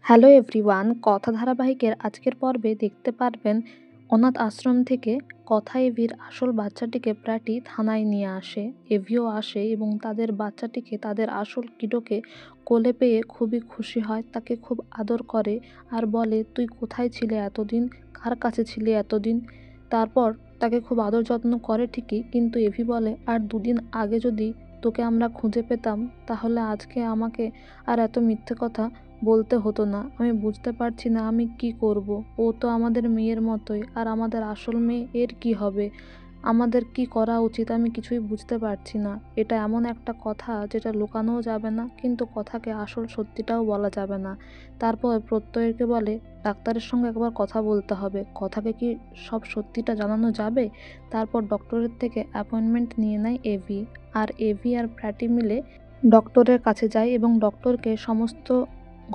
Hello everyone, কথা ধারাবাহিকের আজকের পর্বে দেখতে পারবেন অনাথ আশ্রম থেকে কথা এভির আসল বাচ্চাটিকে প্রাটি থানায় নিয়ে আসে। এভিও আসে এবং তাদের বাচ্চাটিকে, তাদের আসল কিডোকে কোলে পেয়ে খুবই খুশি হয়, তাকে খুব আদর করে আর বলে, তুই কোথায় ছিলে এতদিন, কার কাছে ছিলে এতদিন। তারপর তাকে খুব আদর যত্ন করে ঠিকই, কিন্তু এভি বলে, আর দুদিন আগে যদি তোকে আমরা খুঁজে পেতাম তাহলে আজকে আমাকে আর এত মিথ্যে কথা বলতে হতো না। আমি বুঝতে পারছি না আমি কি করব। ও তো আমাদের মেয়ের মতোই, আর আমাদের আসল মেয়ে, এর কি হবে, আমাদের কি করা উচিত আমি কিছুই বুঝতে পারছি না। এটা এমন একটা কথা যেটা লুকানোও যাবে না, কিন্তু কথাকে আসল সত্যিটাও বলা যাবে না। তারপর প্রত্যয়কে বলে ডাক্তারের সঙ্গে একবার কথা বলতে হবে, কথাকে কি সব সত্যিটা জানানো যাবে। তারপর ডক্টরের থেকে অ্যাপয়েন্টমেন্ট নিয়ে নেয় এভি, আর এভি আর প্র্যাটি মিলে ডক্টরের কাছে যায় এবং ডক্টরকে সমস্ত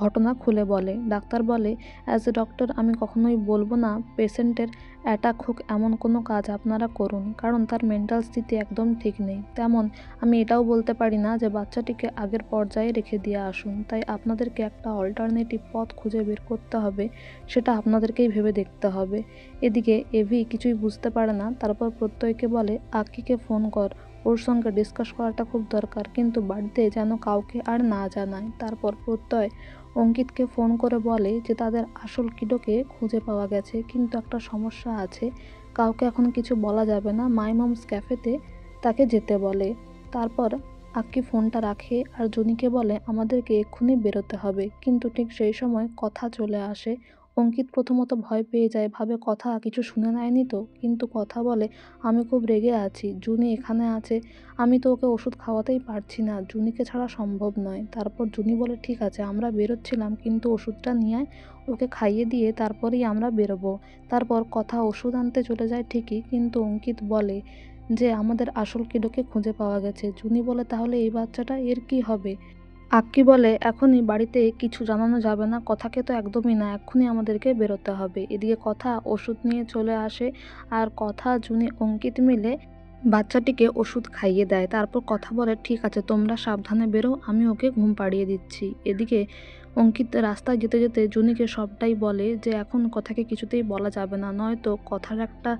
ঘটনা খুলে বলে। ডাক্তার বলে, অ্যাজ এ ডক্টর আমি কখনোই বলবো না পেশেন্টের অ্যাটাক হোক এমন কোনো কাজ আপনারা করুন, কারণ তার মেন্টাল স্থিতি একদম ঠিক নেই। তেমন আমি এটাও বলতে পারি না যে বাচ্চাটিকে আগের পর্যায়ে রেখে দিয়ে আসুন। তাই আপনাদেরকে একটা অল্টারনেটিভ পথ খুঁজে বের করতে হবে, সেটা আপনাদেরকেই ভেবে দেখতে হবে। এদিকে এভি কিছুই বুঝতে পারে না। তারপর প্রত্যয়কে বলে, আক্কিকে ফোন কর, ওর সঙ্গে ডিসকাস করাটা খুব দরকার, কিন্তু বাড়িতে যেন কাউকে আর না জানায়। তারপর প্রত্যয় অঙ্কিতকে ফোন করে বলে যে তাদের আসল কিডোকে খুঁজে পাওয়া গেছে, কিন্তু একটা সমস্যা আছে, কাউকে এখন কিছু বলা যাবে না, মাই মমস ক্যাফেতে তাকে যেতে বলে। তারপর আক্কি ফোনটা রাখে আর জুনিকে বলে আমাদেরকে এক্ষুনি বেরোতে হবে, কিন্তু ঠিক সেই সময় কথা চলে আসে। অঙ্কিত প্রথমত ভয় পেয়ে যায়, ভাবে কথা কিছু শুনে নেয়নি তো, কিন্তু কথা বলে, আমি খুব রেগে আছি, জুনি এখানে আছে, আমি তো ওকে ওষুধ খাওয়াতেই পারছি না, জুনিকে ছাড়া সম্ভব নয়। তারপর জুনি বলে, ঠিক আছে আমরা বেরোচ্ছিলাম, কিন্তু ওষুধটা নিয়ে ওকে খাইয়ে দিয়ে তারপরেই আমরা বেরোবো। তারপর কথা ওষুধ আনতে চলে যায় ঠিকই, কিন্তু অঙ্কিত বলে যে আমাদের আসল কিডোকে খুঁজে পাওয়া গেছে। জুনি বলে, তাহলে এই বাচ্চাটা, এর কি হবে। আক্কি বলে, এখনই বাড়িতে কিছু জানানো যাবে না, কথাকে তো একদমই না, এক্ষুনি আমাদেরকে বেরোতে হবে। এদিকে কথা ওষুধ নিয়ে চলে আসে আর কথা, জুনি, অঙ্কিত মিলে বাচ্চাটিকে ওষুধ খাইয়ে দেয়। তারপর কথা বলে, ঠিক আছে তোমরা সাবধানে বেরো, আমি ওকে ঘুম পাড়িয়ে দিচ্ছি। এদিকে অঙ্কিত রাস্তায় যেতে যেতে জুনিকে সবটাই বলে যে এখন কথাকে কিছুতেই বলা যাবে না, নয়তো কথার একটা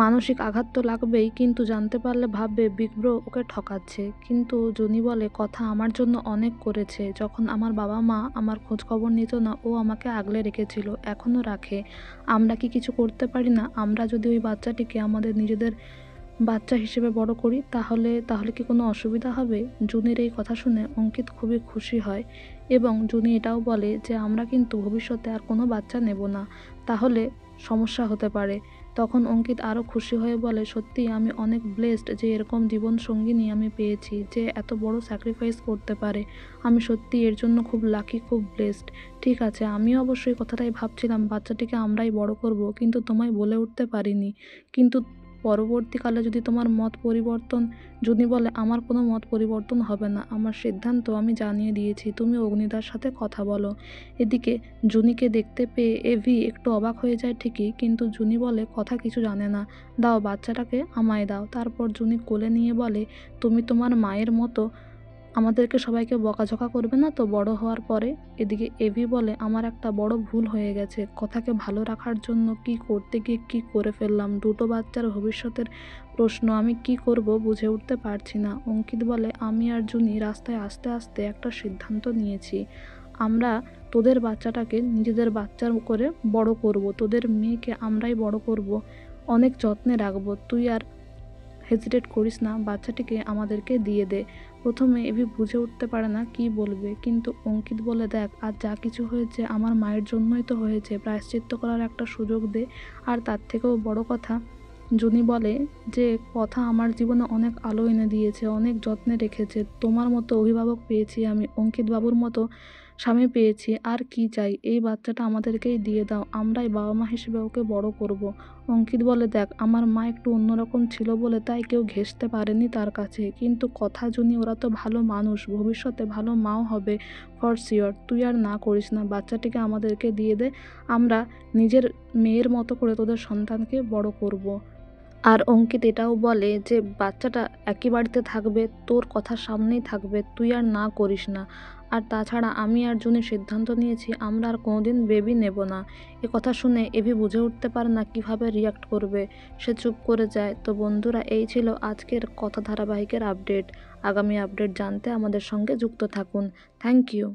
মানসিক আঘাত তো লাগবেই, কিন্তু জানতে পারলে ভাববে বিগ ব্রো ওকে ঠকাচ্ছে। কিন্তু জুনি বলে, কথা আমার জন্য অনেক করেছে, যখন আমার বাবা মা আমার খোঁজ খবর নিত না ও আমাকে আগলে রেখেছিল, এখনও রাখে। আমরা কি কিছু করতে পারি না? আমরা যদি ওই বাচ্চাটিকে আমাদের নিজেদের বাচ্চা হিসেবে বড় করি তাহলে তাহলে কি কোনো অসুবিধা হবে? জুনির এই কথা শুনে অঙ্কিত খুবই খুশি হয় এবং জুনি এটাও বলে যে আমরা কিন্তু ভবিষ্যতে আর কোনো বাচ্চা নেব না, তাহলে সমস্যা হতে পারে। তখন অঙ্কিত আরও খুশি হয়ে বলে, সত্যি আমি অনেক ব্লেসড যে এরকম জীবন সঙ্গিনী আমি পেয়েছি, যে এত বড় স্যাক্রিফাইস করতে পারে। আমি সত্যি এর জন্য খুব লাকি, খুব ব্লেসড। ঠিক আছে, আমিও অবশ্যই কথাটাই ভাবছিলাম বাচ্চাটিকে আমরাই বড় করব, কিন্তু তোমায় বলে উঠতে পারিনি। কিন্তু পরবর্তীকালে যদি তোমার মত পরিবর্তন, যদি বলে, আমার কোনো মত পরিবর্তন হবে না, আমার সিদ্ধান্ত আমি জানিয়ে দিয়েছি, তুমি অগ্নিদার সাথে কথা বলো। এদিকে জুনিকে দেখতে পেয়ে এভি একটু অবাক হয়ে যায় ঠিকই, কিন্তু জুনি বলে কথা কিছু জানে না, দাও বাচ্চাটাকে আমায় দাও। তারপর জুনি কোলে নিয়ে বলে, তুমি তোমার মায়ের মতো আমাদেরকে সবাইকে বকাঝকা করবে না তো বড় হওয়ার পরে। এদিকে এভি বলে, আমার একটা বড় ভুল হয়ে গেছে, কথাকে ভালো রাখার জন্য কি করতে গিয়ে কি করে ফেললাম, দুটো বাচ্চার ভবিষ্যতের প্রশ্ন, আমি কি করব বুঝে উঠতে পারছি না। অঙ্কিত বলে, আমি আর জুনি রাস্তায় আস্তে আস্তে একটা সিদ্ধান্ত নিয়েছি, আমরা তোদের বাচ্চাটাকে নিজেদের বাচ্চার করে বড় করব, তোদের মেয়েকে আমরাই বড় করব, অনেক যত্নে রাখবো, তুই আর হেজিটেট করিস না, বাচ্চাটিকে আমাদেরকে দিয়ে দে। প্রথমে এভি বুঝে উঠতে পারে না কি বলবে, কিন্তু অঙ্কিত বলে, দেখ আর যা কিছু হয়েছে আমার মায়ের জন্যই তো হয়েছে, প্রায়শ্চিত্ত করার একটা সুযোগ দে। আর তার থেকেও বড় কথা, জুনি বলে যে কথা আমার জীবনে অনেক আলো এনে দিয়েছে, অনেক যত্নে রেখেছে, তোমার মতো অভিভাবক পেয়েছি আমি, অঙ্কিত বাবুর মতো স্বামী পেয়েছি, আর কি চাই, এই বাচ্চাটা আমাদেরকেই দিয়ে দাও, আমরাই বাবা মা হিসেবে ওকে বড় করব। অঙ্কিত বলে, দেখ আমার মা একটু অন্যরকম ছিল বলে তাই কেউ ঘেঁষতে পারেনি তার কাছে, কিন্তু কথা জুনি ওরা তো ভালো মানুষ, ভবিষ্যতে ভালো মাও হবে ফর শিওর, তুই আর না করিস না, বাচ্চাটিকে আমাদেরকে দিয়ে দে, আমরা নিজের মেয়ের মতো করে তোদের সন্তানকে বড় করব। আর অঙ্কিত এটাও বলে যে বাচ্চাটা একই বাড়িতে থাকবে, তোর কথার সামনেই থাকবে, তুই আর না করিস না। আর তাছাড়া আমি আর জুনি সিদ্ধান্ত নিয়েছি আমরা আর কোনোদিন বেবি নেব না। এ কথা শুনে এভি বুঝে উঠতে পারে না কিভাবে রিয়াক্ট করবে, সে চুপ করে যায়। তো বন্ধুরা, এই ছিল আজকের কথা ধারাবাহিকের আপডেট। আগামী আপডেট জানতে আমাদের সঙ্গে যুক্ত থাকুন। Thank you.